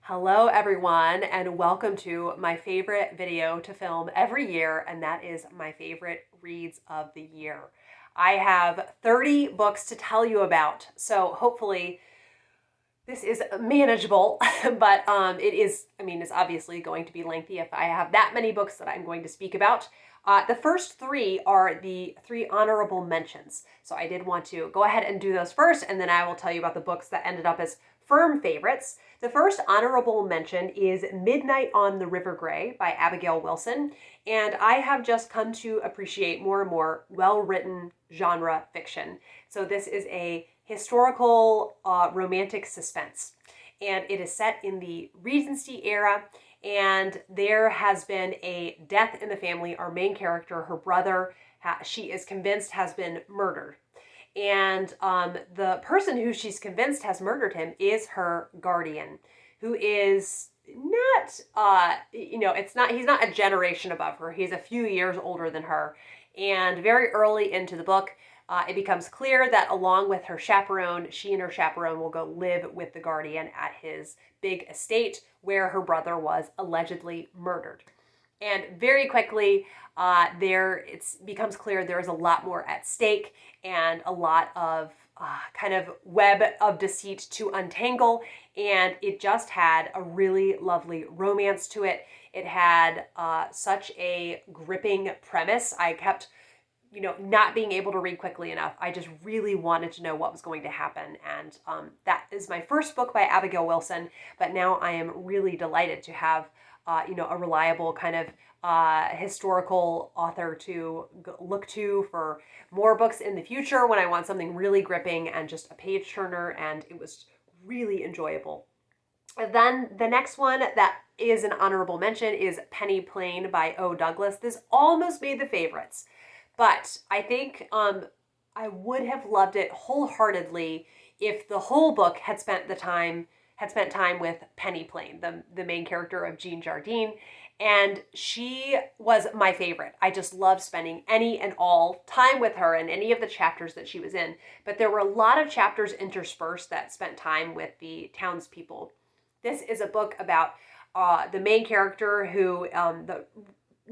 Hello everyone, and welcome to my favorite video to film every year, and that is my favorite reads of the year. I have 30 books to tell you about, so hopefully this is manageable, but it's obviously going to be lengthy if I have that many books that I'm going to speak about. The first three are the three honorable mentions. So I did want to go ahead and do those first, and then I will tell you about the books that ended up as firm favorites. The first honorable mention is Midnight on the River Grey by Abigail Wilson, and I have just come to appreciate more and more well-written genre fiction. So this is a historical romantic suspense, and it is set in the Regency era, and there has been a death in the family. Our main character, her brother, she is convinced has been murdered. And the person who she's convinced has murdered him is her guardian, who is not, he's not a generation above her. He's a few years older than her. And very early into the book, it becomes clear that along with her chaperone, she and her chaperone will go live with the guardian at his big estate where her brother was allegedly murdered. And very quickly, it becomes clear there is a lot more at stake and a lot of kind of web of deceit to untangle. And it just had a really lovely romance to it. It had such a gripping premise. I kept not being able to read quickly enough. I just really wanted to know what was going to happen. And that is my first book by Abigail Wilson. But now I am really delighted to have a reliable kind of historical author to look to for more books in the future when I want something really gripping and just a page turner, and it was really enjoyable. And then the next one that is an honorable mention is Penny Plain by O. Douglas. This almost made the favorites, but I think I would have loved it wholeheartedly if the whole book had spent time with Penny Plain, the main character of Jean Jardine, and she was my favorite. I just loved spending any and all time with her in any of the chapters that she was in, but there were a lot of chapters interspersed that spent time with the townspeople. This is a book about the main character who, the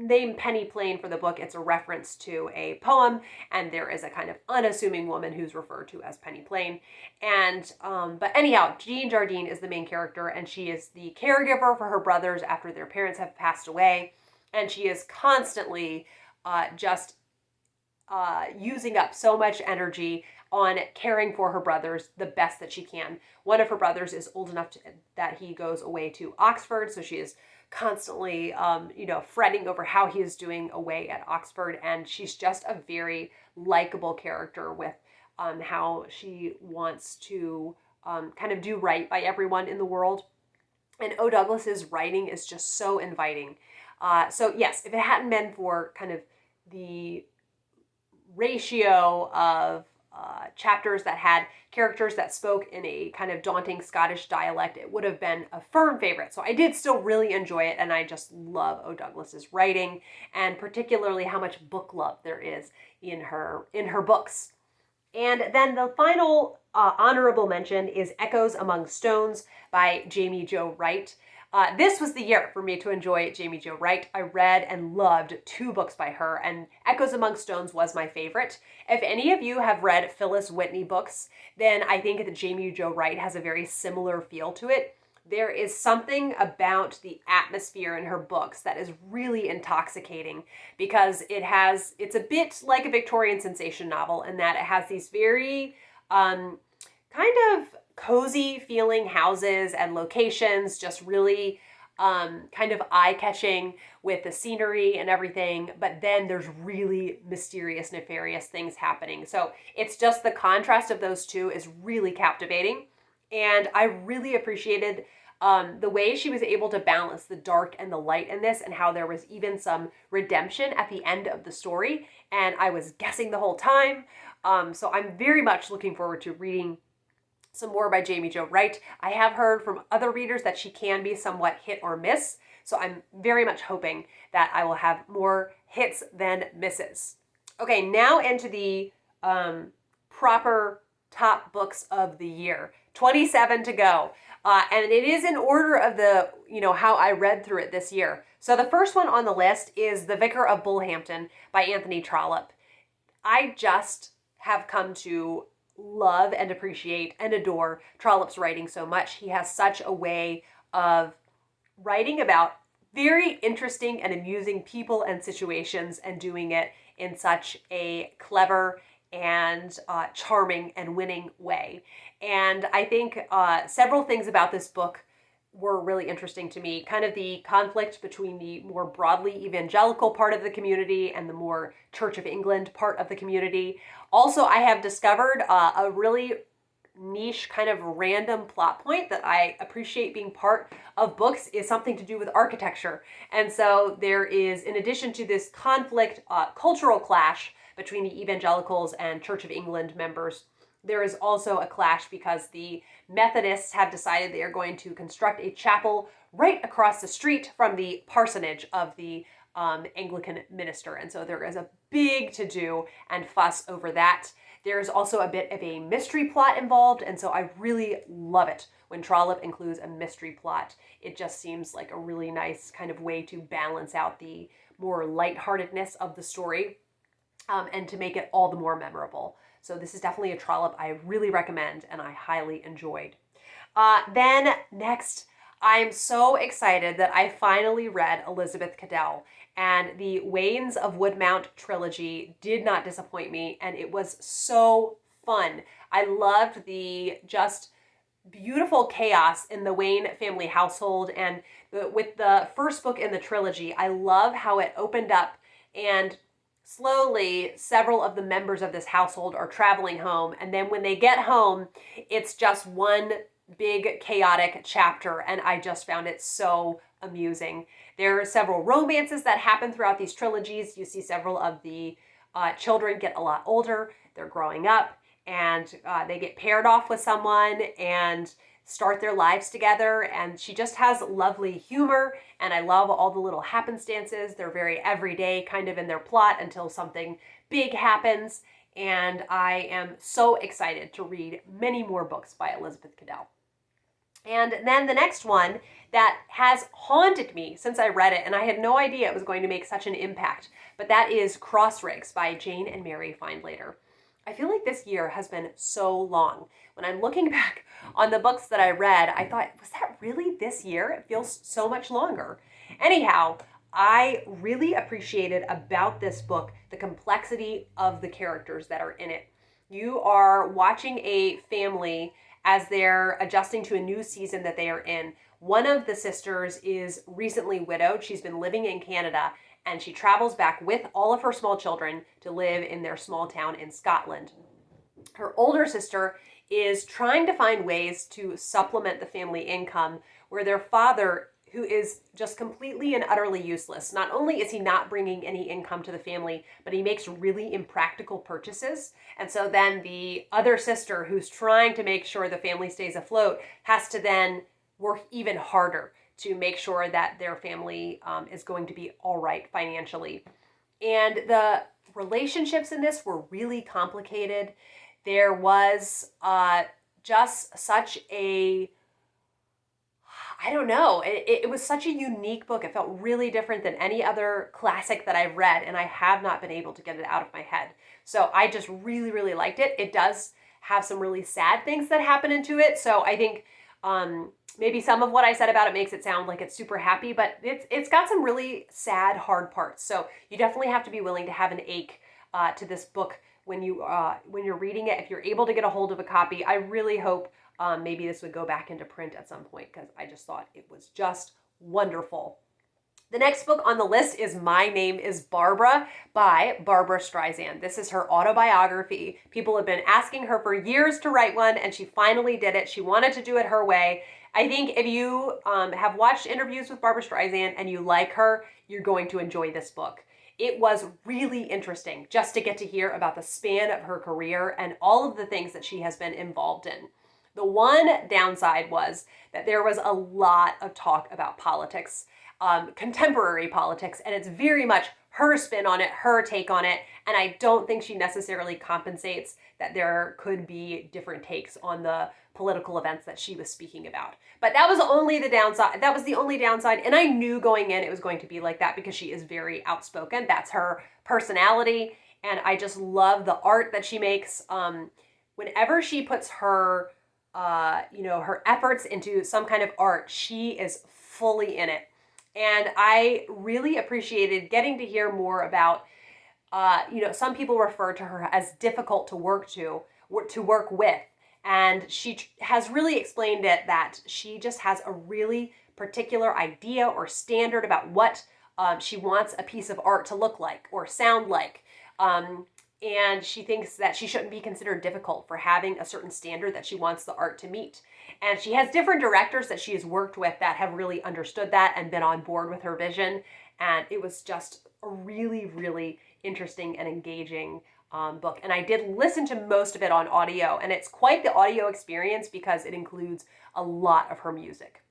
name Penny Plain for the book, it's a reference to a poem, and there is a kind of unassuming woman who's referred to as Penny Plain. And but anyhow, Jean Jardine is the main character, and she is the caregiver for her brothers after their parents have passed away, and she is constantly using up so much energy on caring for her brothers the best that she can. One of her brothers is old enough that he goes away to Oxford, so she is constantly, fretting over how he is doing away at Oxford. And she's just a very likable character with how she wants to kind of do right by everyone in the world. And O. Douglas's writing is just so inviting. So yes, if it hadn't been for kind of the ratio of chapters that had characters that spoke in a kind of daunting Scottish dialect, it would have been a firm favorite. So I did still really enjoy it, and I just love O. Douglas's writing, and particularly how much book love there is in her books. And then the final honorable mention is Echoes Among Stones by Jaime Jo Wright. This was the year for me to enjoy Jaime Jo Wright. I read and loved 2 books by her, and Echoes Among Stones was my favorite. If any of you have read Phyllis Whitney books, then I think that Jaime Jo Wright has a very similar feel to it. There is something about the atmosphere in her books that is really intoxicating, because it's a bit like a Victorian sensation novel in that it has these very kind of cozy feeling houses and locations, just really kind of eye-catching with the scenery and everything, but then there's really mysterious, nefarious things happening. So it's just the contrast of those two is really captivating, and I really appreciated the way she was able to balance the dark and the light in this, and how there was even some redemption at the end of the story, and I was guessing the whole time. So I'm very much looking forward to reading some more by Jaime Jo Wright. I have heard from other readers that she can be somewhat hit or miss, so I'm very much hoping that I will have more hits than misses. Okay, now into the proper top books of the year. 27 to go. And it is in order of the, how I read through it this year. So the first one on the list is The Vicar of Bullhampton by Anthony Trollope. I just have come to love and appreciate and adore Trollope's writing so much. He has such a way of writing about very interesting and amusing people and situations and doing it in such a clever and charming and winning way. And I think several things about this book were really interesting to me. Kind of the conflict between the more broadly evangelical part of the community and the more Church of England part of the community. Also, I have discovered a really niche kind of random plot point that I appreciate being part of books is something to do with architecture. And so there is, in addition to this conflict, cultural clash between the evangelicals and Church of England members, there is also a clash because the Methodists have decided they are going to construct a chapel right across the street from the parsonage of the Anglican minister. And so there is a big to-do and fuss over that. There's also a bit of a mystery plot involved, and so I really love it when Trollope includes a mystery plot. It just seems like a really nice kind of way to balance out the more lightheartedness of the story and to make it all the more memorable. So this is definitely a Trollope I really recommend and I highly enjoyed. Then next, I'm so excited that I finally read Elizabeth Cadell, and the Wains of Woodmount trilogy did not disappoint me, and it was so fun. I loved the just beautiful chaos in the Wayne family household, and with the first book in the trilogy, I love how it opened up and slowly several of the members of this household are traveling home, and then when they get home, it's just one big chaotic chapter, and I just found it so amusing. There are several romances that happen throughout these trilogies. You see several of the children get a lot older, they're growing up, and they get paired off with someone and start their lives together, and she just has lovely humor, and I love all the little happenstances. They're very everyday kind of in their plot until something big happens, and I am so excited to read many more books by Elizabeth Cadell. And then the next one that has haunted me since I read it, and I had no idea it was going to make such an impact, but that is Crossriggs by Jane and Mary Findlater. I feel like this year has been so long. When I'm looking back on the books that I read, I thought, was that really this year? It feels so much longer. Anyhow, I really appreciated about this book the complexity of the characters that are in it. You are watching a family as they're adjusting to a new season that they are in. One of the sisters is recently widowed. She's been living in Canada, and she travels back with all of her small children to live in their small town in Scotland. Her older sister is trying to find ways to supplement the family income, where their father, who is just completely and utterly useless, not only is he not bringing any income to the family, but he makes really impractical purchases. And so then the other sister, who's trying to make sure the family stays afloat, has to then work even harder to make sure that their family is going to be all right financially. And the relationships in this were really complicated. There was just such a, I don't know, it was such a unique book. It felt really different than any other classic that I've read, and I have not been able to get it out of my head. So I just really, really liked it. It does have some really sad things that happen into it, so I think maybe some of what I said about it makes it sound like it's super happy, but it's got some really sad, hard parts. So you definitely have to be willing to have an ache to this book when you're reading it. If you're able to get a hold of a copy, I really hope maybe this would go back into print at some point, because I just thought it was just wonderful. The next book on the list is My Name is Barbra by Barbra Streisand. This is her autobiography. People have been asking her for years to write one, and she finally did it. She wanted to do it her way. I think if you have watched interviews with Barbra Streisand and you like her, you're going to enjoy this book. It was really interesting just to get to hear about the span of her career and all of the things that she has been involved in. The one downside was that there was a lot of talk about politics, contemporary politics, and it's very much her spin on it, her take on it, and I don't think she necessarily compensates that there could be different takes on the political events that she was speaking about. But that was only the downside. That was the only downside, and I knew going in it was going to be like that because she is very outspoken. That's her personality, and I just love the art that she makes. Whenever she puts her, her efforts into some kind of art, she is fully in it. And I really appreciated getting to hear more about, some people refer to her as difficult to work with. And she has really explained it that she just has a really particular idea or standard about what she wants a piece of art to look like or sound like. And she thinks that she shouldn't be considered difficult for having a certain standard that she wants the art to meet. And she has different directors that she has worked with that have really understood that and been on board with her vision. And it was just a really, really interesting and engaging book. And I did listen to most of it on audio, and it's quite the audio experience because it includes a lot of her music.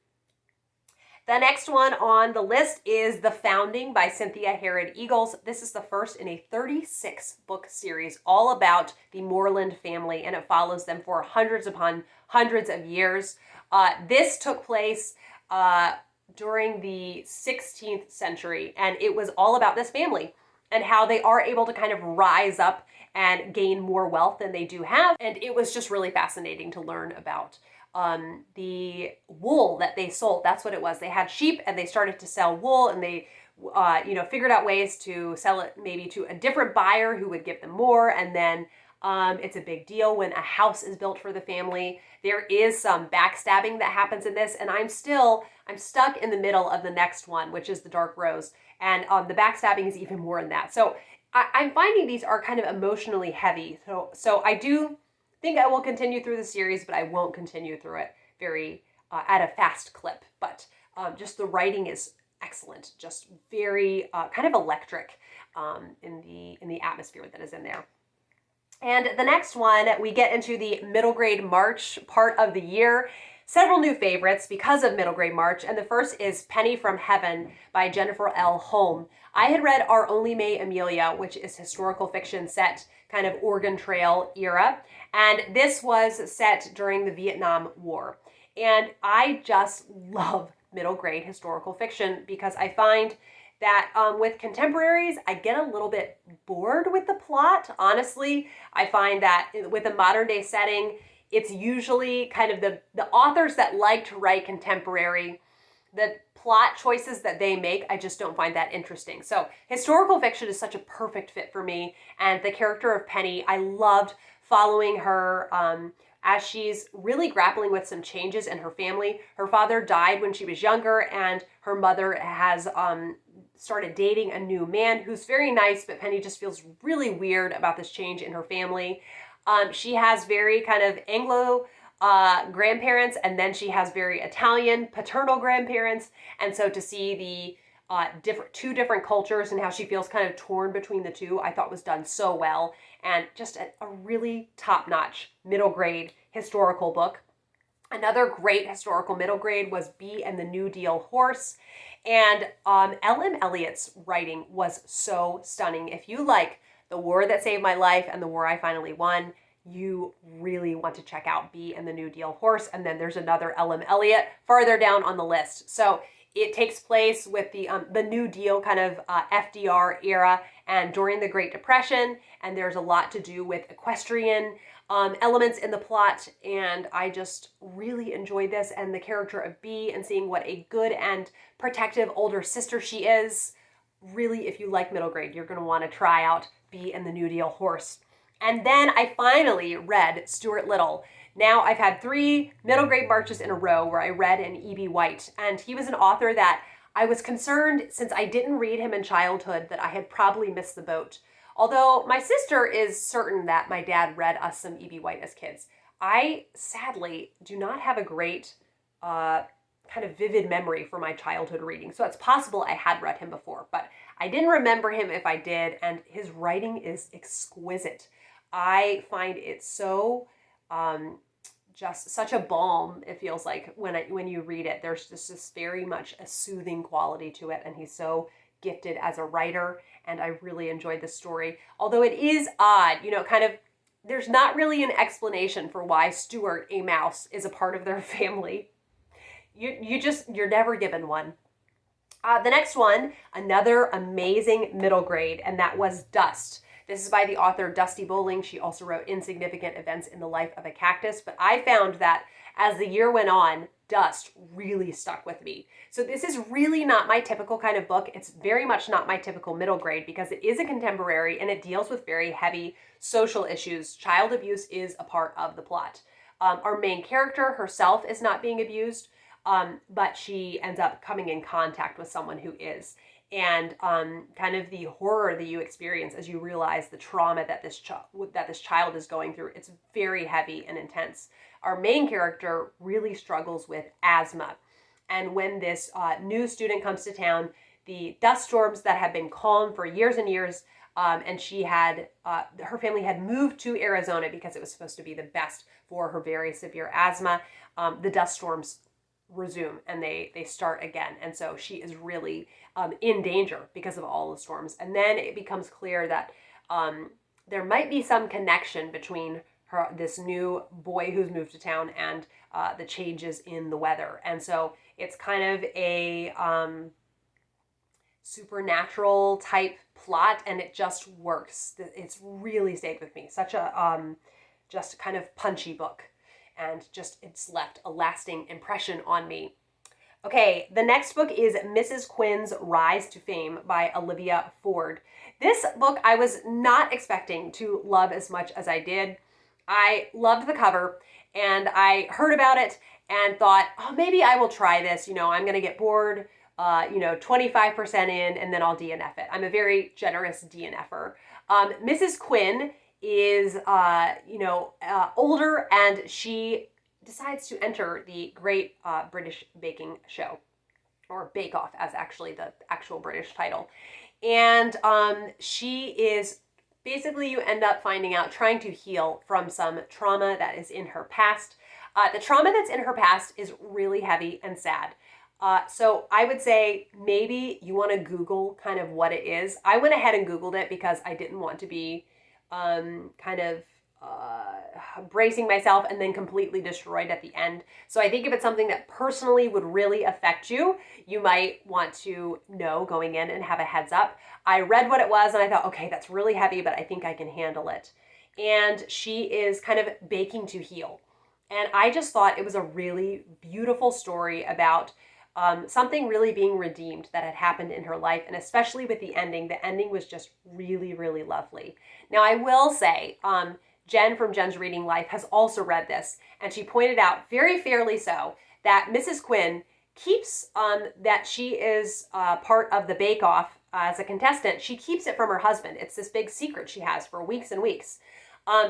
The next one on the list is The Founding by Cynthia Harrod-Eagles. This is the first in a 36-book series all about the Moreland family, and it follows them for hundreds upon hundreds of years. This took place during the 16th century, and it was all about this family and how they are able to kind of rise up and gain more wealth than they do have. And it was just really fascinating to learn about the wool that they sold. That's what it was. They had sheep and they started to sell wool, and they figured out ways to sell it maybe to a different buyer who would give them more. And then it's a big deal when a house is built for the family. There is some backstabbing that happens in this, and I'm stuck in the middle of the next one, which is The Dark Rose. And the backstabbing is even more in that. So I'm finding these are kind of emotionally heavy. So I do think I will continue through the series, but I won't continue through it very at a fast clip. But just the writing is excellent, just very kind of electric in the atmosphere that is in there. And the next one, we get into the middle grade March part of the year. Several new favorites because of middle grade March, and the first is Penny from Heaven by Jennifer L. Holm. I had read Our Only May Amelia, which is historical fiction set kind of Oregon Trail era, and this was set during the Vietnam War. And I just love middle grade historical fiction because I find that with contemporaries, I get a little bit bored with the plot. Honestly, I find that with a modern day setting, it's usually kind of the authors that like to write contemporary, the plot choices that they make, I just don't find that interesting. So historical fiction is such a perfect fit for me. And the character of Penny, I loved following her as she's really grappling with some changes in her family. Her father died when she was younger, and her mother has started dating a new man who's very nice, but Penny just feels really weird about this change in her family. She has very kind of Anglo grandparents, and then she has very Italian paternal grandparents. And so to see the two different cultures and how she feels kind of torn between the two, I thought was done so well. And just a really top-notch middle grade historical book. Another great historical middle grade was Bee and the New Deal Horse. And L.M. Elliott's writing was so stunning. If you like The War That Saved My Life and The War I Finally Won, you really want to check out Bee and the New Deal Horse. And then there's another L.M. Elliott farther down on the list. So it takes place with the New Deal kind of FDR era and during the Great Depression. And there's a lot to do with equestrian elements in the plot. And I just really enjoyed this and the character of Bee and seeing what a good and protective older sister she is. Really, if you like middle grade, you're going to want to try out Bee and the New Deal Horse. And then I finally read Stuart Little. Now I've had 3 middle grade Marches in a row where I read an E.B. White, and he was an author that I was concerned, since I didn't read him in childhood, that I had probably missed the boat. Although my sister is certain that my dad read us some E.B. White as kids. I sadly do not have a great kind of vivid memory for my childhood reading. So it's possible I had read him before, but I didn't remember him if I did, and his writing is exquisite. I find it so just such a balm, it feels like, when you read it. There's just this very much a soothing quality to it, and he's so gifted as a writer, and I really enjoyed the story. Although it is odd, kind of, there's not really an explanation for why Stuart, a mouse, is a part of their family. You're never given one. The next one, another amazing middle grade, and that was Dust. This is by the author Dusti Bowling. She also wrote Insignificant Events in the Life of a Cactus, but I found that as the year went on, Dust really stuck with me. So this is really not my typical kind of book. It's very much not my typical middle grade because it is a contemporary and it deals with very heavy social issues. Child abuse is a part of the plot. Our main character herself is not being abused, but she ends up coming in contact with someone who is. And kind of the horror that you experience as you realize the trauma that this child is going through. It's very heavy and intense. Our main character really struggles with asthma. And when this new student comes to town, the dust storms that have been calm for years and years, and she had, her family had moved to Arizona because it was supposed to be the best for her very severe asthma. The dust storms resume and they start again. And so she is really in danger because of all the storms. And then it becomes clear that there might be some connection between this new boy who's moved to town and the changes in the weather. And so it's kind of a supernatural type plot, and it just works. It's really stayed with me. Such a just kind of punchy book, and just it's left a lasting impression on me. Okay, the next book is Mrs. Quinn's Rise to Fame by Olivia Ford. This book I was not expecting to love as much as I did. I loved the cover, and I heard about it and thought, oh, maybe I will try this. I'm going to get bored, 25% in, and then I'll DNF it. I'm a very generous DNFer. Mrs. Quinn is, older, and she decides to enter the Great British Baking Show, or Bake Off as actually the actual British title. And she is basically, you end up finding out, trying to heal from some trauma that is in her past. The trauma that's in her past is really heavy and sad. So I would say maybe you want to Google kind of what it is. I went ahead and Googled it because I didn't want to be bracing myself and then completely destroyed at the end. So I think if it's something that personally would really affect you, you might want to know going in and have a heads up. I read what it was and I thought, okay, that's really heavy, but I think I can handle it. And she is kind of baking to heal. And I just thought it was a really beautiful story about something really being redeemed that had happened in her life, and especially with the ending. The ending was just really, really lovely. Now, I will say, Jen from Jen's Reading Life has also read this, and she pointed out, very fairly so, that Mrs. Quinn keeps, that she is part of the Bake Off as a contestant, she keeps it from her husband. It's this big secret she has for weeks and weeks.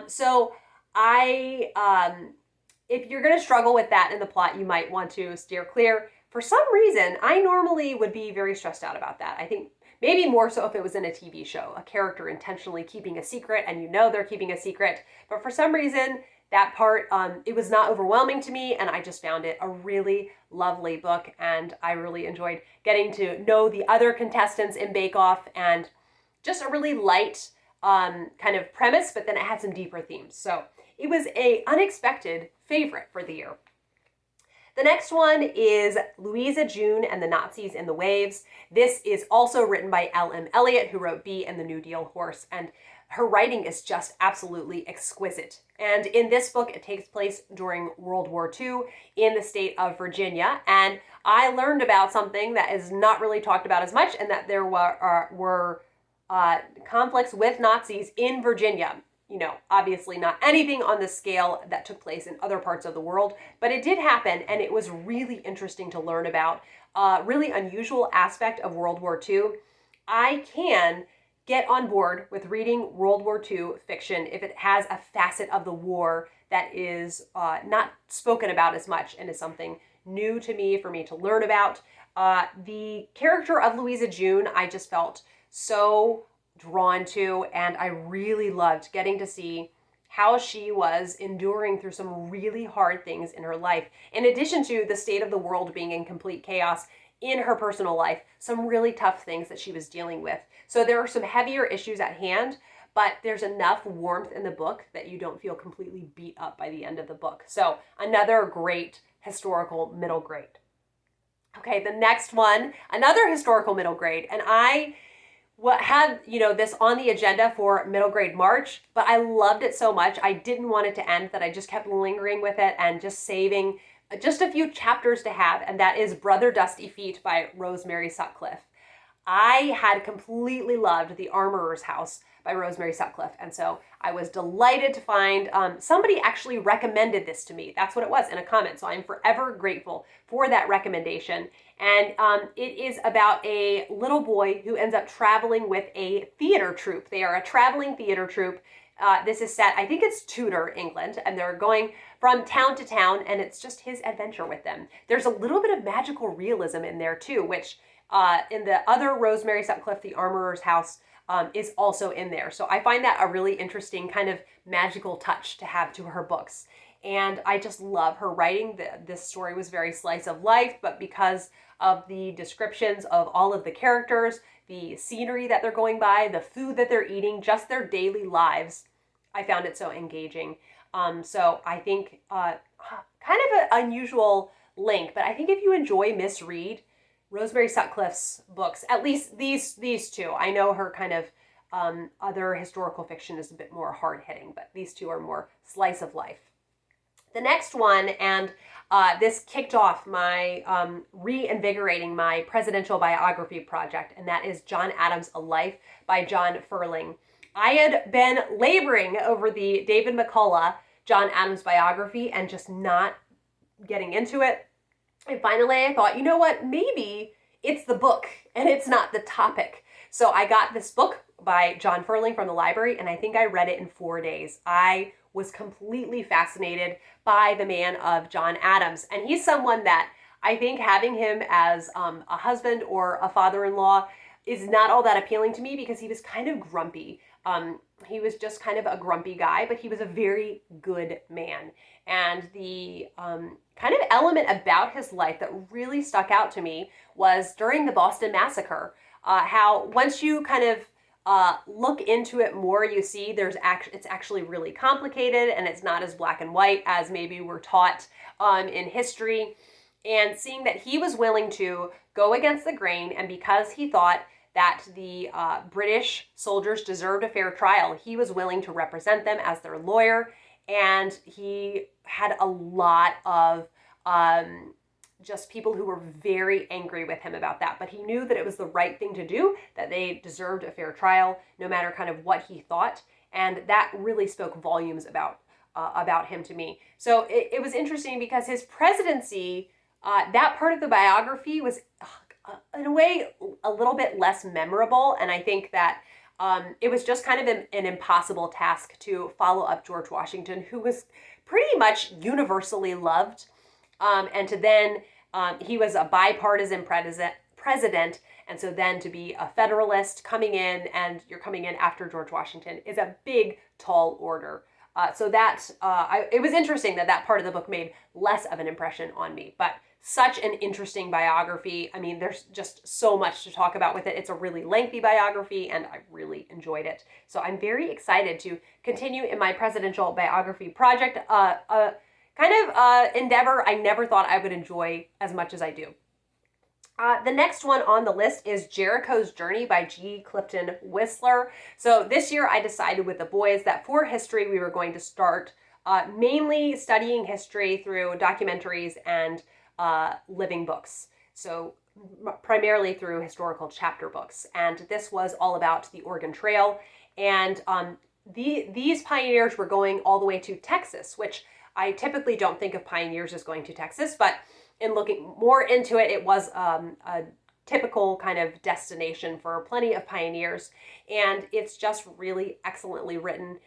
So if you're going to struggle with that in the plot, you might want to steer clear. For some reason, I normally would be very stressed out about that. I think maybe more so if it was in a TV show, a character intentionally keeping a secret and they're keeping a secret. But for some reason, that part, it was not overwhelming to me, and I just found it a really lovely book, and I really enjoyed getting to know the other contestants in Bake Off, and just a really light kind of premise, but then it had some deeper themes. So it was an unexpected favorite for the year. The next one is Louisa, June, and the Nazis in the Waves. This is also written by L.M. Elliott, who wrote Bee and the New Deal Horse, and her writing is just absolutely exquisite. And in this book, it takes place during World War II in the state of Virginia, and I learned about something that is not really talked about as much, and that there were conflicts with Nazis in Virginia. Obviously not anything on the scale that took place in other parts of the world, but it did happen, and it was really interesting to learn about a really unusual aspect of World War II. I can get on board with reading World War II fiction if it has a facet of the war that is not spoken about as much and is something new to me for me to learn about. The character of Louisa June, I just felt so drawn to, and I really loved getting to see how she was enduring through some really hard things in her life. In addition to the state of the world being in complete chaos, in her personal life some really tough things that she was dealing with. So there are some heavier issues at hand, but there's enough warmth in the book that you don't feel completely beat up by the end of the book. So another great historical middle grade. Okay, the next one, another historical middle grade, and I had, this on the agenda for middle grade March, but I loved it so much. I didn't want it to end that I just kept lingering with it and just saving just a few chapters to have, and that is Brother Dusty Feet by Rosemary Sutcliff. I had completely loved The Armorer's House by Rosemary Sutcliff, and so I was delighted to find somebody actually recommended this to me. That's what it was in a comment, so I'm forever grateful for that recommendation. And it is about a little boy who ends up traveling with a theater troupe. They are a traveling theater troupe. This is set, I think it's Tudor, England, and they're going from town to town, and it's just his adventure with them. There's a little bit of magical realism in there too, which in the other Rosemary Sutcliff, The Armorer's House, is also in there. So I find that a really interesting kind of magical touch to have to her books. And I just love her writing. This story was very slice of life, but because of the descriptions of all of the characters, the scenery that they're going by, the food that they're eating, just their daily lives, I found it so engaging. So I think kind of an unusual link, but I think if you enjoy misread Rosemary Sutcliff's books, at least these two, I know her kind of other historical fiction is a bit more hard-hitting, but these two are more slice of life. The next one, and this kicked off my reinvigorating my presidential biography project, and that is John Adams' A Life by John Ferling. I had been laboring over the David McCullough John Adams biography and just not getting into it. And finally I thought, you know what, maybe it's the book and it's not the topic. So I got this book by John Ferling from the library, and I think I read it in 4 days. I was completely fascinated by the man of John Adams. And he's someone that I think having him as a husband or a father-in-law is not all that appealing to me because he was kind of grumpy. He was just kind of a grumpy guy, but he was a very good man. And the kind of element about his life that really stuck out to me was during the Boston Massacre, how once you kind of look into it more, you see it's actually really complicated and it's not as black and white as maybe we're taught in history. And seeing that he was willing to go against the grain, and because he thought that the British soldiers deserved a fair trial, he was willing to represent them as their lawyer. And he had a lot of just people who were very angry with him about that. But he knew that it was the right thing to do, that they deserved a fair trial, no matter kind of what he thought. And that really spoke volumes about him to me. So it was interesting because his presidency, that part of the biography was in a way a little bit less memorable. And I think that it was just kind of an impossible task to follow up George Washington, who was pretty much universally loved. And to then, he was a bipartisan president. And so then to be a Federalist coming in, and you're coming in after George Washington, is a big, tall order. So that, it was interesting that part of the book made less of an impression on me. But such an interesting biography. I mean, there's just so much to talk about with it. It's a really lengthy biography, and I really enjoyed it. So I'm very excited to continue in my presidential biography project, endeavor I never thought I would enjoy as much as I do. The next one on the list is Jericho's Journey by G. Clifton Whistler. So this year I decided with the boys that for history we were going to start mainly studying history through documentaries and living books. So primarily through historical chapter books. And this was all about the Oregon Trail. And these pioneers were going all the way to Texas, which I typically don't think of pioneers as going to Texas, but in looking more into it, it was a typical kind of destination for plenty of pioneers. And it's just really excellently written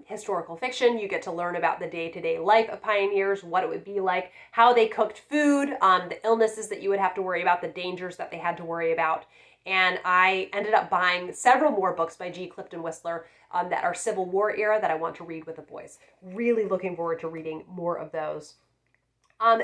historical fiction. You get to learn about the day-to-day life of pioneers, what it would be like, how they cooked food, the illnesses that you would have to worry about, the dangers that they had to worry about. And I ended up buying several more books by G. Clifton Whistler that are Civil War era that I want to read with the boys. Really looking forward to reading more of those.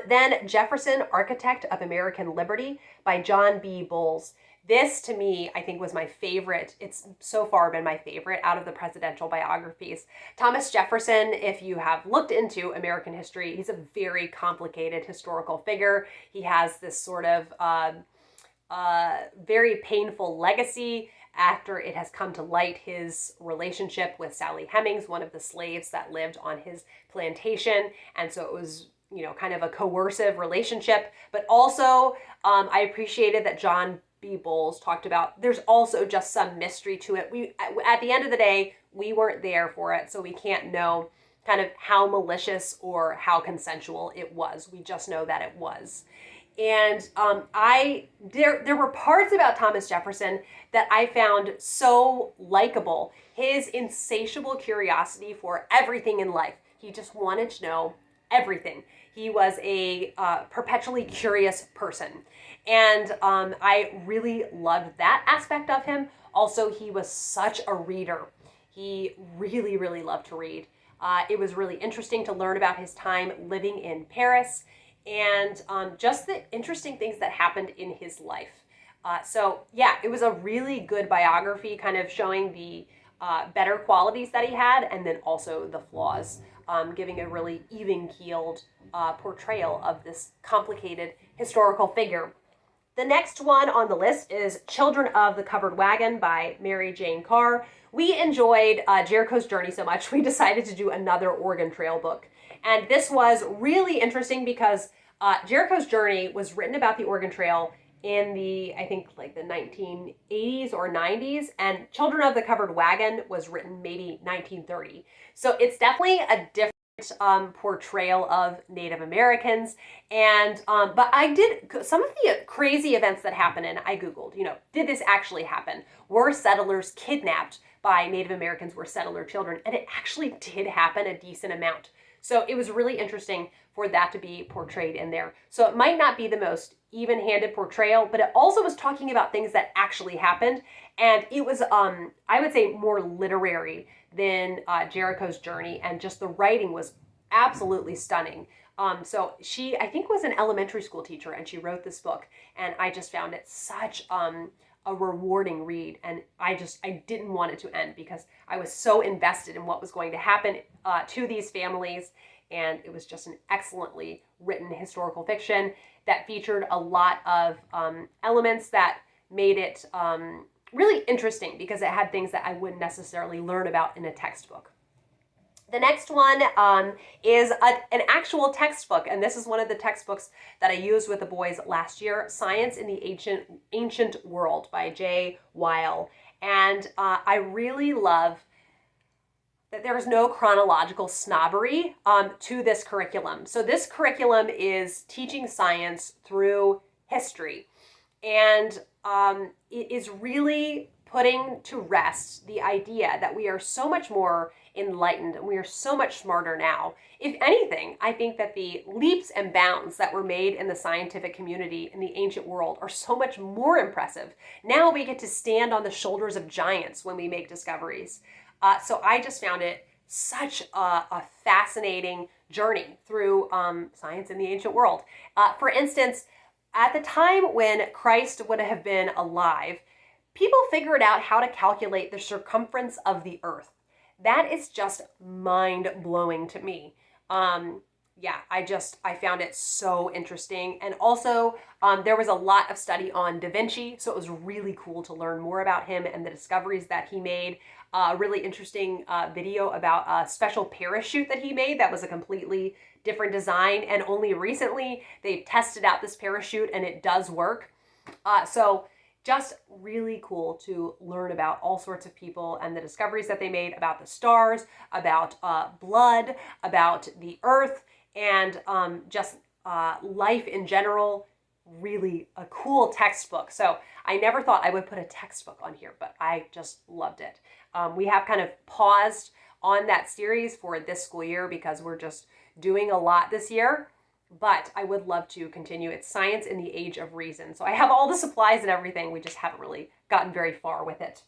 Then Jefferson, Architect of American Liberty by John B. Bowles. This, to me, I think was my favorite. It's so far been my favorite out of the presidential biographies. Thomas Jefferson, if you have looked into American history, he's a very complicated historical figure. He has this sort of very painful legacy after it has come to light his relationship with Sally Hemings, one of the slaves that lived on his plantation. And so it was, kind of a coercive relationship. But also, I appreciated that John B. Bowles talked about there's also just some mystery to it. At the end of the day, we weren't there for it, so we can't know kind of how malicious or how consensual it was. We just know that it was. And there were parts about Thomas Jefferson that I found so likable. His insatiable curiosity for everything in life. He just wanted to know everything. He was a perpetually curious person. And I really loved that aspect of him. Also, he was such a reader. He really, really loved to read. It was really interesting to learn about his time living in Paris and just the interesting things that happened in his life. So yeah, it was a really good biography, kind of showing the better qualities that he had and then also the flaws, giving a really even-keeled portrayal of this complicated historical figure. The next one on the list is Children of the Covered Wagon by Mary Jane Carr. We enjoyed Jericho's Journey so much, we decided to do another Oregon Trail book. And this was really interesting because Jericho's Journey was written about the Oregon Trail in the, I think, like the 1980s or 90s, and Children of the Covered Wagon was written maybe 1930. So it's definitely a different portrayal of Native Americans. And but I did some of the crazy events that happened, and I Googled, did this actually happen? Were settlers kidnapped by Native Americans, were settler children? And it actually did happen a decent amount. So it was really interesting for that to be portrayed in there. So it might not be the most even-handed portrayal, but it also was talking about things that actually happened. And it was, I would say, more literary than Jericho's Journey. And just the writing was absolutely stunning. So she, I think, was an elementary school teacher, and she wrote this book. And I just found it such a rewarding read. And I didn't want it to end because I was so invested in what was going to happen to these families. And it was just an excellently written historical fiction that featured a lot of elements that made it really interesting because it had things that I wouldn't necessarily learn about in a textbook. The next one is an actual textbook, and this is one of the textbooks that I used with the boys last year, Science in the Ancient World by J. Weil. And I really love that there is no chronological snobbery to this curriculum. So this curriculum is teaching science through history. And it is really putting to rest the idea that we are so much more enlightened and we are so much smarter now. If anything, I think that the leaps and bounds that were made in the scientific community in the ancient world are so much more impressive. Now we get to stand on the shoulders of giants when we make discoveries. So I just found it such a fascinating journey through science in the ancient world. For instance, at the time when Christ would have been alive, people figured out how to calculate the circumference of the earth. That is just mind-blowing to me. I found it so interesting. And also, there was a lot of study on Da Vinci, so it was really cool to learn more about him and the discoveries that he made. A really interesting video about a special parachute that he made that was a completely different design, and only recently they've tested out this parachute and it does work. So just really cool to learn about all sorts of people and the discoveries that they made about the stars, about blood, about the earth, and just life in general. Really a cool textbook. So I never thought I would put a textbook on here, but I just loved it. We have kind of paused on that series for this school year because we're just doing a lot this year, but I would love to continue. It's Science in the Age of Reason. So I have all the supplies and everything. We just haven't really gotten very far with it.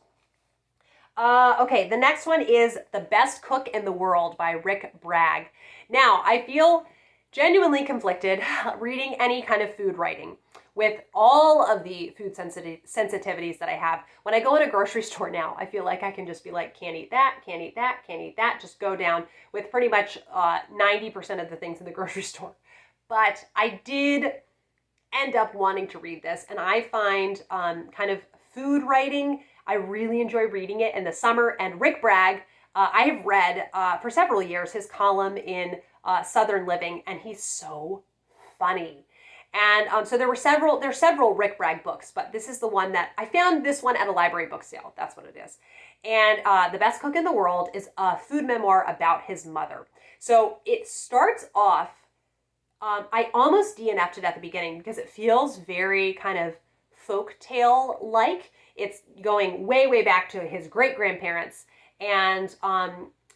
Okay, the next one is The Best Cook in the World by Rick Bragg. Now, I feel genuinely conflicted reading any kind of food writing with all of the food sensitivities that I have. When I go in a grocery store now, I feel like I can just be like, can't eat that, can't eat that, can't eat that, just go down with pretty much 90% of the things in the grocery store. But I did end up wanting to read this, and I find kind of food writing, I really enjoy reading it in the summer. And Rick Bragg, I have read for several years his column in Southern Living, and he's so funny. And so there's several Rick Bragg books, but this is the one that I found, this one at a library book sale. That's what it is. And The Best Cook in the World is a food memoir about his mother. So it starts off, I almost DNF'd it at the beginning because it feels very kind of folk tale like. It's going way, way back to his great grandparents. And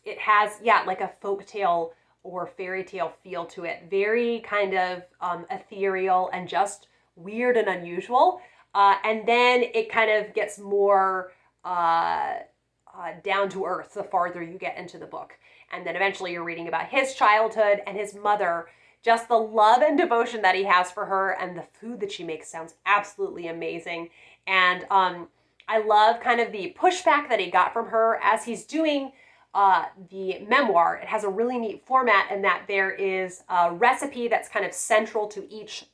it has, like a folk tale or fairy tale feel to it. Very kind of ethereal and just weird and unusual. And then it kind of gets more down to earth the farther you get into the book. And then eventually you're reading about his childhood and his mother, just the love and devotion that he has for her, and the food that she makes sounds absolutely amazing. And I love kind of the pushback that he got from her as he's doing the memoir. It has a really neat format in that there is a recipe that's kind of central to each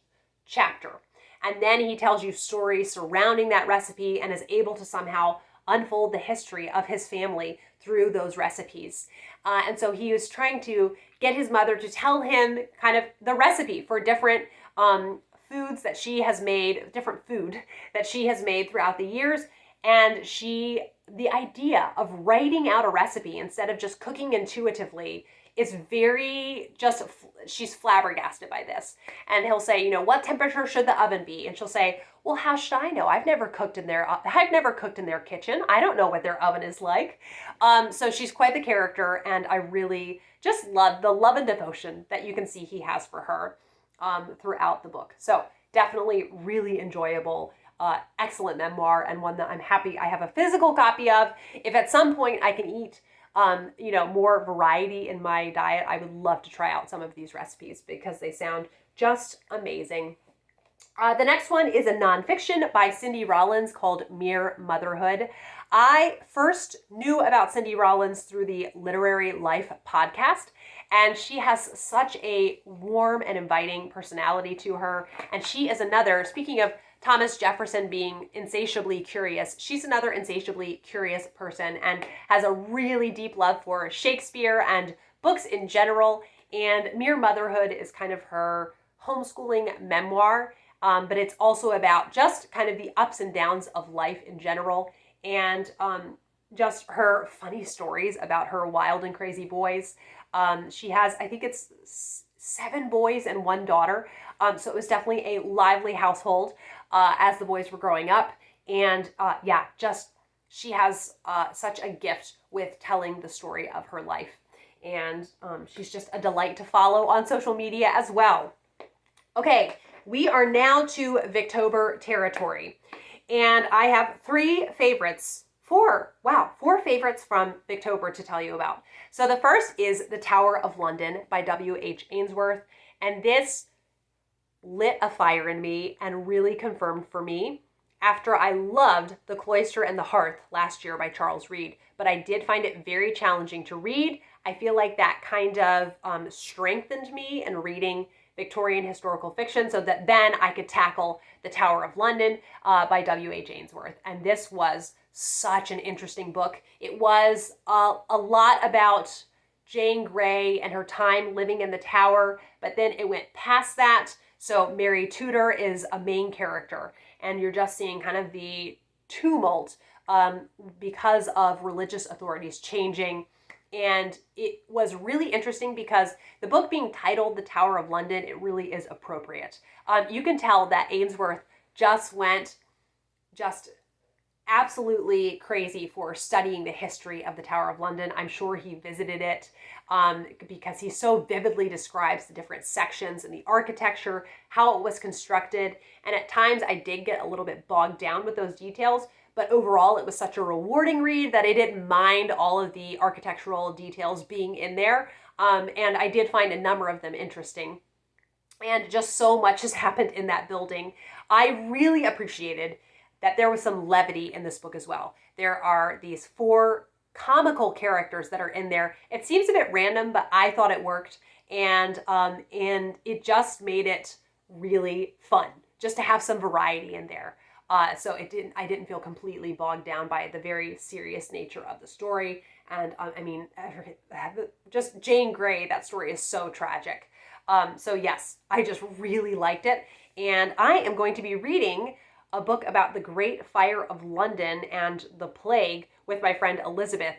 chapter. And then he tells you stories surrounding that recipe and is able to somehow unfold the history of his family through those recipes. And so he was trying to get his mother to tell him kind of the recipe for different foods that she has made, different food that she has made throughout the years. And the idea of writing out a recipe instead of just cooking intuitively is she's flabbergasted by this. And he'll say, what temperature should the oven be? And she'll say, well, how should I know? I've never cooked in their kitchen. I don't know what their oven is like. So she's quite the character, and I really just love the love and devotion that you can see he has for her throughout the book. So definitely really enjoyable. Excellent memoir, and one that I'm happy I have a physical copy of. If at some point I can eat, more variety in my diet, I would love to try out some of these recipes because they sound just amazing. The next one is a nonfiction by Cindy Rollins called Mere Motherhood. I first knew about Cindy Rollins through the Literary Life podcast, and she has such a warm and inviting personality to her. And she is another, speaking of Thomas Jefferson being insatiably curious, she's another insatiably curious person and has a really deep love for Shakespeare and books in general. And Mere Motherhood is kind of her homeschooling memoir, but it's also about just kind of the ups and downs of life in general, and just her funny stories about her wild and crazy boys. She has, I think it's 7 boys and 1 daughter. So it was definitely a lively household as the boys were growing up. And she has such a gift with telling the story of her life. And she's just a delight to follow on social media as well. Okay, we are now to Victober territory. And I have 4 favorites from Victober to tell you about. So the first is The Tower of London by W.H. Ainsworth. And this lit a fire in me and really confirmed for me after I loved The Cloister and the Hearth last year by Charles Reade. But I did find it very challenging to read. I feel like that kind of strengthened me in reading Victorian historical fiction so that then I could tackle The Tower of London by W.H. Ainsworth. And this was such an interesting book. It was a lot about Jane Grey and her time living in the tower, but then it went past that. So Mary Tudor is a main character, and you're just seeing kind of the tumult because of religious authorities changing. And it was really interesting because the book being titled The Tower of London, it really is appropriate. You can tell that Ainsworth just went absolutely crazy for studying the history of the Tower of London. I'm sure he visited it because he so vividly describes the different sections and the architecture, how it was constructed. And at times I did get a little bit bogged down with those details, but overall it was such a rewarding read that I didn't mind all of the architectural details being in there. And I did find a number of them interesting. And just so much has happened in that building. I really appreciated that there was some levity in this book as well. There are these 4 comical characters that are in there. It seems a bit random, but I thought it worked. And it just made it really fun just to have some variety in there. So I didn't feel completely bogged down by the very serious nature of the story. And I mean, just Jane Grey, that story is so tragic. So yes, I just really liked it. And I am going to be reading a book about the Great Fire of London and the Plague with my friend Elizabeth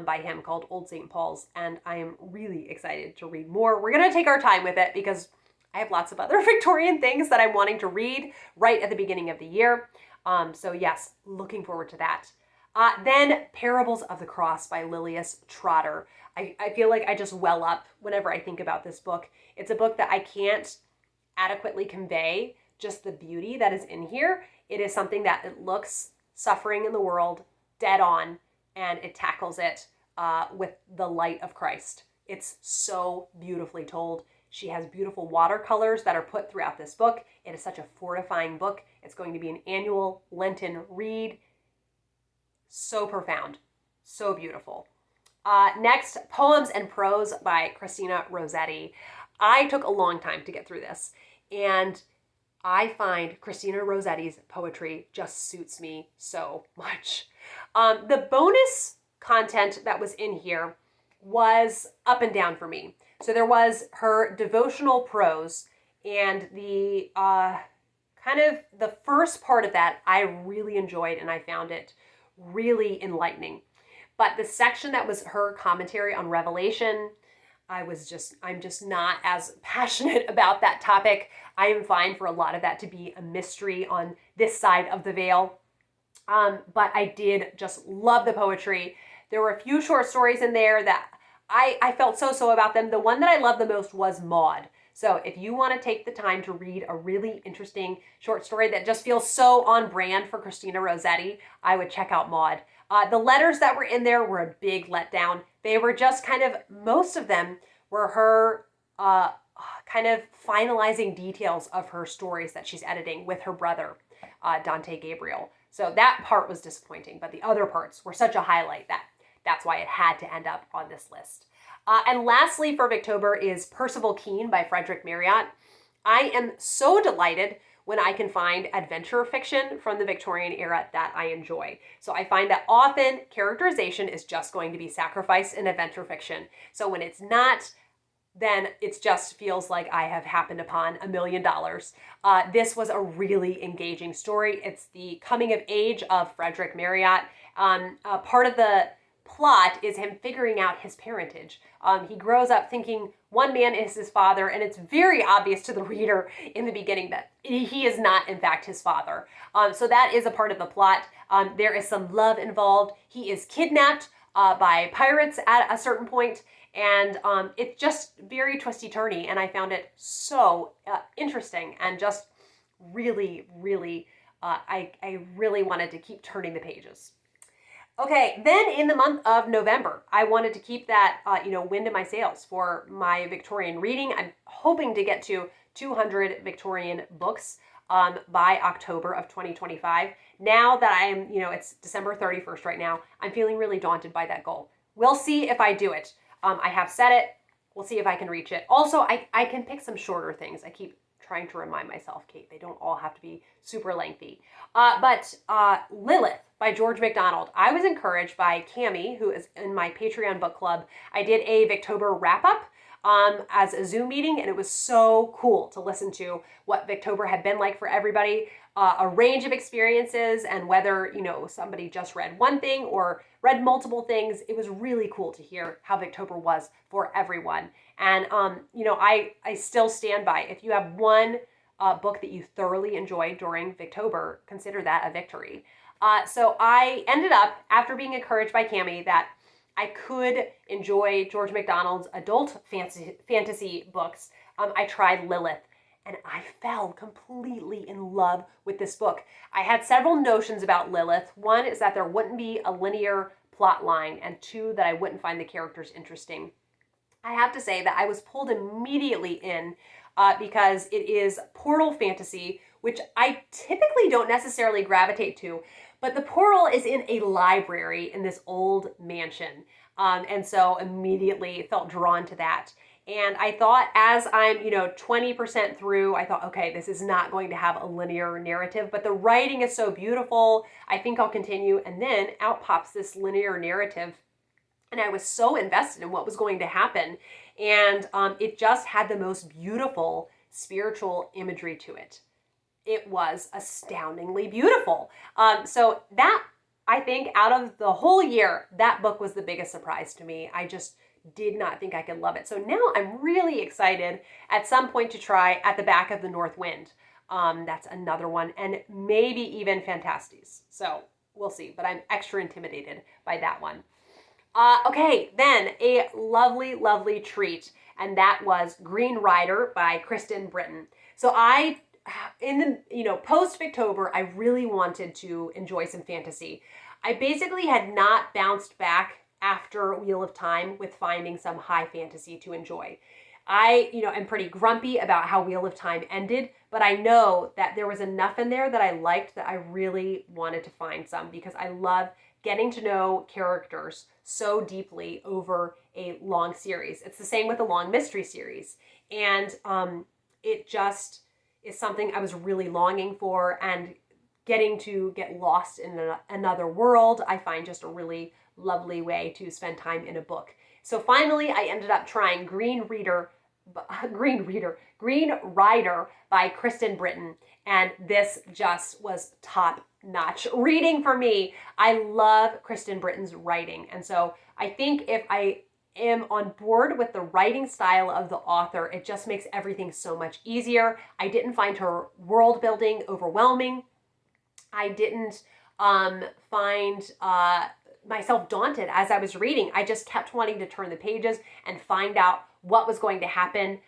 by him called Old St. Paul's. And I am really excited to read more. We're going to take our time with it because I have lots of other Victorian things that I'm wanting to read right at the beginning of the year. So yes, looking forward to that. Then Parables of the Cross by Lilias Trotter. I feel like I just well up whenever I think about this book. It's a book that I can't adequately convey just the beauty that is in here. It is something that it looks suffering in the world dead on, and it tackles it with the light of Christ. It's so beautifully told. She has beautiful watercolors that are put throughout this book. It is such a fortifying book. It's going to be an annual Lenten read. So profound, so beautiful. Next, Poems and Prose by Christina Rossetti. I took a long time to get through this, and I find Christina Rossetti's poetry just suits me so much. The bonus content that was in here was up and down for me. So there was her devotional prose, and the kind of the first part of that I really enjoyed, and I found it really enlightening. But the section that was her commentary on Revelation, I'm just not as passionate about that topic. I am fine for a lot of that to be a mystery on this side of the veil. But I did just love the poetry. There were a few short stories in there that I felt so about them. The one that I loved the most was Maud. So if you want to take the time to read a really interesting short story that just feels so on brand for Christina Rossetti, I would check out Maud. The letters that were in there were a big letdown. They were just most of them were her kind of finalizing details of her stories that she's editing with her brother, Dante Gabriel. So that part was disappointing, but the other parts were such a highlight that's why it had to end up on this list. And lastly for Victober is Percival Keene by Frederick Marryat. I am so delighted when I can find adventure fiction from the Victorian era that I enjoy. So I find that often characterization is just going to be sacrificed in adventure fiction. So when it's not, then it just feels like I have happened upon $1 million. This was a really engaging story. It's the coming of age of Frederick Marryat. Part of the plot is him figuring out his parentage. He grows up thinking one man is his father, and it's very obvious to the reader in the beginning that he is not, in fact, his father. So that is a part of the plot. There is some love involved. He is kidnapped by pirates at a certain point, and it's just very twisty-turny, and I found it so interesting and just really, really, I really wanted to keep turning the pages. Okay, then in the month of November, I wanted to keep that, wind in my sails for my Victorian reading. I'm hoping to get to 200 Victorian books by October of 2025. Now that I am, it's December 31st right now, I'm feeling really daunted by that goal. We'll see if I do it. I have set it. We'll see if I can reach it. Also, I can pick some shorter things. I keep trying to remind myself, Kate, they don't all have to be super lengthy. But Lilith by George MacDonald. I was encouraged by Cammie, who is in my Patreon book club. I did a Victober wrap-up as a Zoom meeting, and it was so cool to listen to what Victober had been like for everybody, a range of experiences, and whether, somebody just read one thing or read multiple things. It was really cool to hear how Victober was for everyone. And, I still stand by, if you have one book that you thoroughly enjoyed during Victober, consider that a victory. So I ended up, after being encouraged by Cammie, that I could enjoy George MacDonald's adult fantasy books. I tried Lilith, and I fell completely in love with this book. I had several notions about Lilith. One is that there wouldn't be a linear plot line, and two, that I wouldn't find the characters interesting. I have to say that I was pulled immediately in because it is portal fantasy, which I typically don't necessarily gravitate to. But the portal is in a library in this old mansion. And so immediately felt drawn to that. And I thought as I'm, 20% through, I thought, okay, this is not going to have a linear narrative, but the writing is so beautiful. I think I'll continue. And then out pops this linear narrative. And I was so invested in what was going to happen. And it just had the most beautiful spiritual imagery to it. It was astoundingly beautiful. So that, I think, out of the whole year, that book was the biggest surprise to me. I just did not think I could love it. So now I'm really excited at some point to try At the Back of the North Wind. That's another one, and maybe even Fantastes. So we'll see, but I'm extra intimidated by that one. Okay, then a lovely, lovely treat, and that was Green Rider by Kristen Britton. So in the, post-Victober, I really wanted to enjoy some fantasy. I basically had not bounced back after Wheel of Time with finding some high fantasy to enjoy. I, am pretty grumpy about how Wheel of Time ended, but I know that there was enough in there that I liked that I really wanted to find some because I love getting to know characters so deeply over a long series. It's the same with the long mystery series. And it just is something I was really longing for, and getting to get lost in another world, I find just a really lovely way to spend time in a book. So finally, I ended up trying Green Rider by Kristen Britton, and this just was top-notch reading for me. I love Kristen Britton's writing, and so I think if I am on board with the writing style of the author, it just makes everything so much easier. I didn't find her world building overwhelming. I didn't find myself daunted as I was reading. I just kept wanting to turn the pages and find out what was going to happen.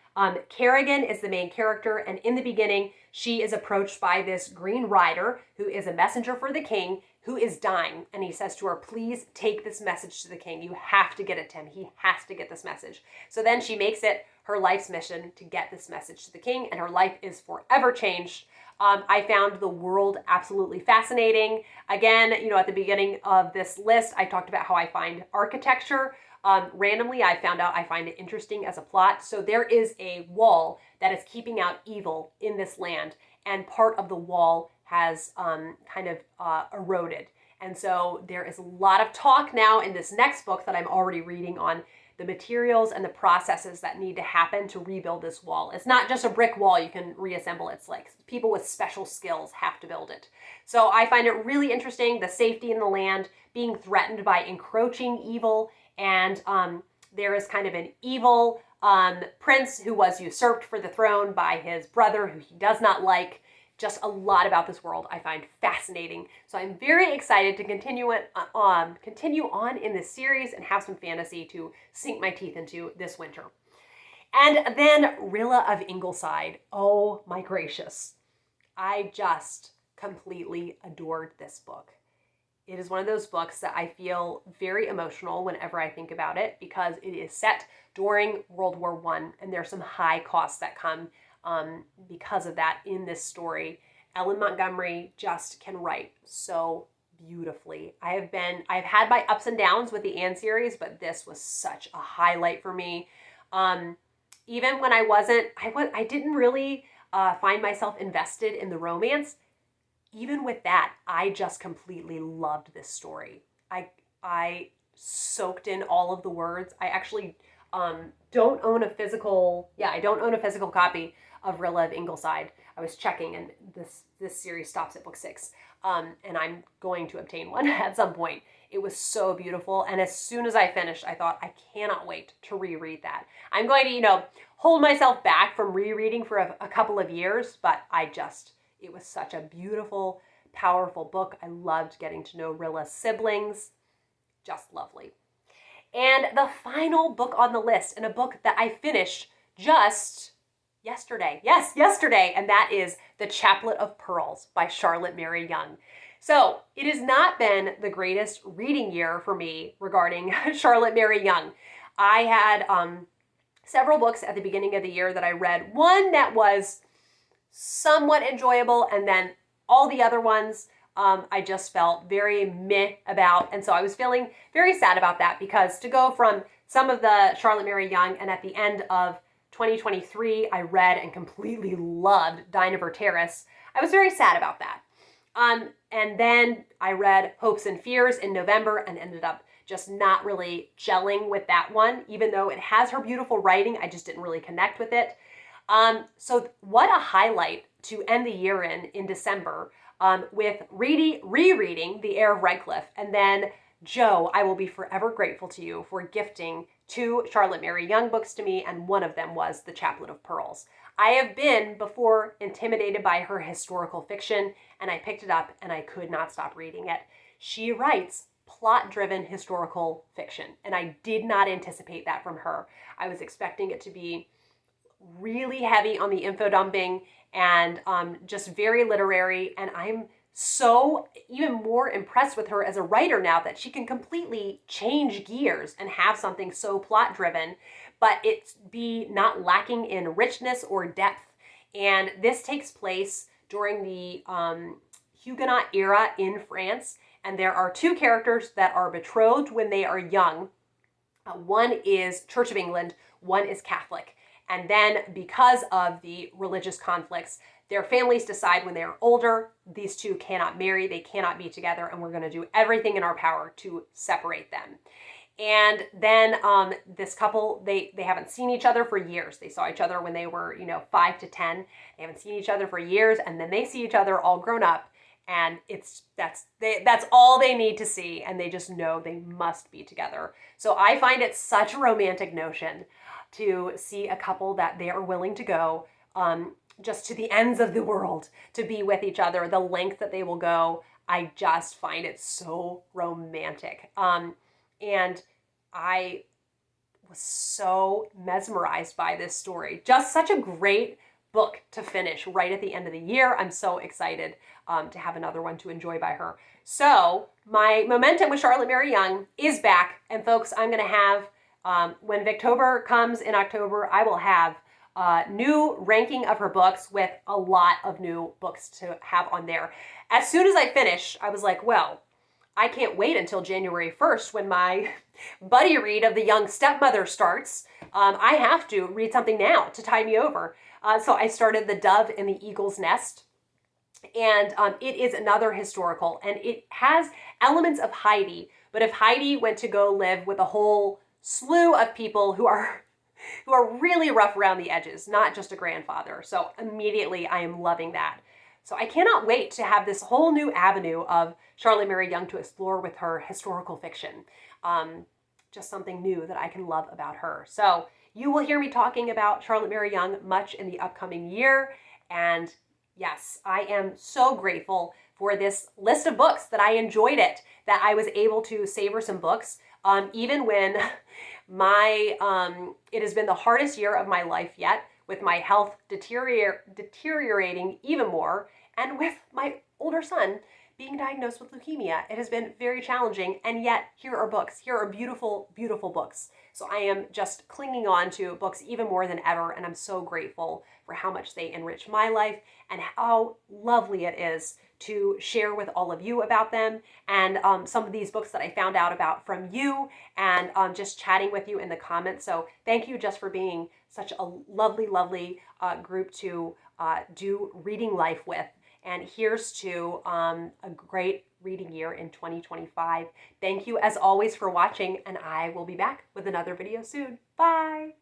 Kerrigan is the main character, and in the beginning, she is approached by this Green Rider, who is a messenger for the king, who is dying. And he says to her, please take this message to the king. You have to get it to him. He has to get this message. So then she makes it her life's mission to get this message to the king, and her life is forever changed. I found the world absolutely fascinating. Again, at the beginning of this list, I talked about how I find architecture. Randomly, I found out I find it interesting as a plot. So there is a wall that is keeping out evil in this land, and part of the wall has eroded. And so there is a lot of talk now in this next book that I'm already reading on the materials and the processes that need to happen to rebuild this wall. It's not just a brick wall you can reassemble. It's like people with special skills have to build it. So I find it really interesting, the safety in the land being threatened by encroaching evil. And there is kind of an evil prince who was usurped for the throne by his brother, who he does not like. Just a lot about this world I find fascinating. So I'm very excited to continue on in this series and have some fantasy to sink my teeth into this winter. And then Rilla of Ingleside. Oh my gracious. I just completely adored this book. It is one of those books that I feel very emotional whenever I think about it, because it is set during World War I, and there's some high costs that come because of that in this story. Ellen Montgomery just can write so beautifully. I've had my ups and downs with the Anne series, but this was such a highlight for me. Even when I didn't really find myself invested in the romance. Even with that, I just completely loved this story. I soaked in all of the words. I actually don't own a physical copy of Rilla of Ingleside. I was checking, and this series stops at book 6, and I'm going to obtain one at some point. It was so beautiful, and as soon as I finished, I thought, I cannot wait to reread that. I'm going to, hold myself back from rereading for a couple of years, but it was such a beautiful, powerful book. I loved getting to know Rilla's siblings. Just lovely. And the final book on the list, and a book that I finished just yesterday. Yes, yesterday. And that is The Chaplet of Pearls by Charlotte Mary Young. So it has not been the greatest reading year for me regarding Charlotte Mary Young. I had several books at the beginning of the year that I read. One that was somewhat enjoyable, and then all the other ones I just felt very meh about. And so I was feeling very sad about that, because to go from some of the Charlotte Mary Young, and at the end of 2023, I read and completely loved Dynevor Terrace, I was very sad about that. And then I read Hopes and Fears in November and ended up just not really gelling with that one. Even though it has her beautiful writing, I just didn't really connect with it. So what a highlight to end the year in December, with rereading The Heir of Redcliffe. And then, Joe, I will be forever grateful to you for gifting 2 Charlotte Mary Young books to me, and one of them was The Chaplet of Pearls. I have been before intimidated by her historical fiction, and I picked it up and I could not stop reading it. She writes plot-driven historical fiction, and I did not anticipate that from her. I was expecting it to be really heavy on the info dumping and just very literary, and I'm so even more impressed with her as a writer now, that she can completely change gears and have something so plot-driven, but it be not lacking in richness or depth. And this takes place during the Huguenot era in France, and there are 2 characters that are betrothed when they are young. One is Church of England, one is Catholic. And then, because of the religious conflicts, their families decide when they're older, these 2 cannot marry, they cannot be together, and we're going to do everything in our power to separate them. And then this couple, they haven't seen each other for years. They saw each other when they were, 5 to 10. They haven't seen each other for years, and then they see each other all grown up, and that's all they need to see, and they just know they must be together. So I find it such a romantic notion to see a couple that they are willing to go just to the ends of the world to be with each other, the length that they will go. I just find it so romantic. And I was so mesmerized by this story. Just such a great book to finish right at the end of the year. I'm so excited to have another one to enjoy by her. So my momentum with Charlotte Mary Young is back. And folks, I'm going to have, when Victober comes in October, I will have new ranking of her books with a lot of new books to have on there. As soon as I finish, I was like, well, I can't wait until January 1st when my buddy read of The Young Stepmother starts. I have to read something now to tide me over. So I started The Dove in the Eagle's Nest. And it is another historical, and it has elements of Heidi. But if Heidi went to go live with a whole slew of people who are really rough around the edges, not just a grandfather. So immediately I am loving that. So I cannot wait to have this whole new avenue of Charlotte Mary Young to explore with her historical fiction. Just something new that I can love about her. So you will hear me talking about Charlotte Mary Young much in the upcoming year. And yes, I am so grateful for this list of books, that I enjoyed it, that I was able to savor some books, even when it has been the hardest year of my life yet, with my health deteriorating even more, and with my older son being diagnosed with leukemia. It has been very challenging, and yet here are books. Here are beautiful, beautiful books. So I am just clinging on to books even more than ever, and I'm so grateful for how much they enrich my life and how lovely it is to share with all of you about them, and some of these books that I found out about from you, and just chatting with you in the comments. So thank you just for being such a lovely, lovely group to do reading life with. And here's to a great reading year in 2025. Thank you as always for watching, and I will be back with another video soon. Bye.